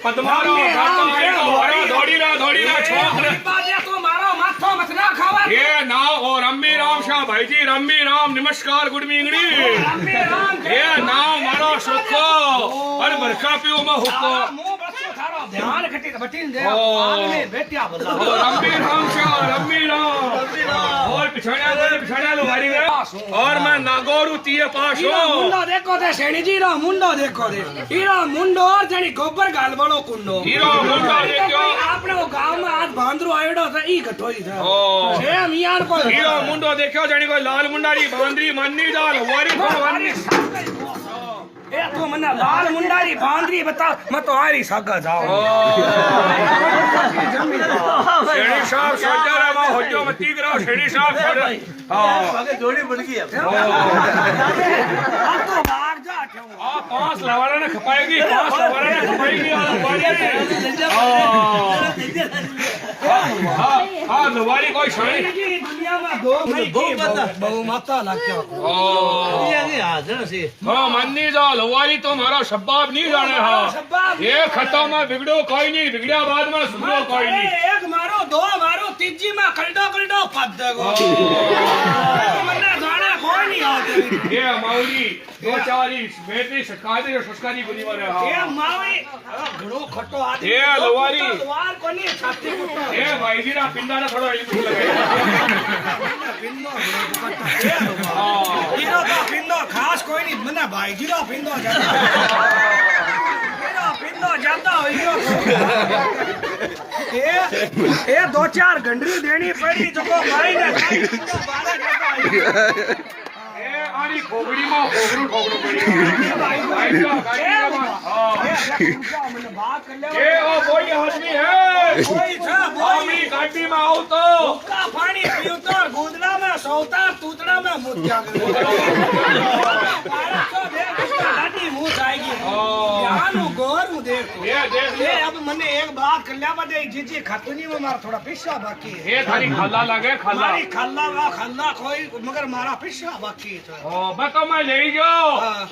પદ્મારો ગાતો આઈ દોડી ના છોકરે બાજે તો મારો માથો મથના ખાવા એ ના ઓ રમ્મી રામ શાહ ભાઈજી રમ્મી રામ નમસ્કાર ગુડ મીંગડી રમ્મી રામ એ નામ મારો સુખો અને બરખા પીઓ માં હુકો મો બચ્ચો થારો ધ્યાન ઘટી બટીન દે આને બેટ્યા બોલા रम्मी राम शाह रम्मी राम और पिछाड़ा लो गाड़ी में और मैं नागौरू तीये पास हीरा हूँ मुंडो देखो दे शेणी जी रो मुंडो देखो दे हीरा मुंडो और जणी गोबर गालवाळो कुंडो हीरो मुंडो देखो આપણે ઓ ગામમાં આજ ભાંદરો આયડો છે ઈ ગઠોઈ છે ओ છે મિયાર કો हीरो मुंडो देखो जणी कोई लाल मुंडारी बांद्री मन्नी दाल वारी को वारी એ તો મને લાલ મુંડારી ભાંદરી બતા મ તો આરી સાગા જાઓ शेणी साहब सोजारा में होजो मती करो शेणी साहब हां आगे जोड़ी बन गई अब આ તો બાર જા કેવું आ पांच लवाड़ा ने खपाएगी पांच लवाड़ा ने खपाएगी और वारी हां लवारी कोई शानी ઈ દુનિયામાં દો મઈ બહુ માતા લાગ્યો ओ ये आगे हाजिर से हाँ मन्नी जा लवारी तो मारा शब्बाब नहीं जाने हाँ શબ્બાબ ये खत्म में बिगड़ो कोई नहीं बिगड़िया बाद में सुधरो कोई नहीं એક મારો દો મારો ત્રીજી માં કલડો પદ દેગો મને જાણે કોઈ નહીં આવતી ये माउली दो चारी बेटी सकादी और सस्कारी बुनी वाले એ हाँ માવી ઘણો ખટો આદમી એ લવારી. વાર કોની છાતી કુટો ये भाई जी ना पिंडा ना थोड़ा इल्म लगे પિંડો हाँ હીરો તો પિંડો ખાસ કોઈ નહીં મને ભાઈ જીરો પિંડો જાતા હીરો પિંડો જાતા હીરો એ દો ચાર ગંડરી દેણી પડી જો કો ભાઈ ને પિંડો બારે જાતા ये आनी खोगड़ी में खोगरू खोगरू पड़ी भाई का गाड़ी में हाँ મને વાત કર લે ये ओ कोई आदमी है કોઈ છે अपनी गाड़ी में आओ तो का पानी पीऊ तो गुदड़ा में सोता तूतड़ा में मुत्या गाड़ी मुंह जाएगी यानु गोर मुंह देख ये देख ये ले अब मैंने एक बात कर लिया बदे जीजी खतनी में मारा थोड़ा पिस्सा बाकी है ये थारी खाला लगे खाला मारी खल्ला कोई मगर मारा पिस्सा बाकी है ओ बस तो मैं ले जाओ हाँ।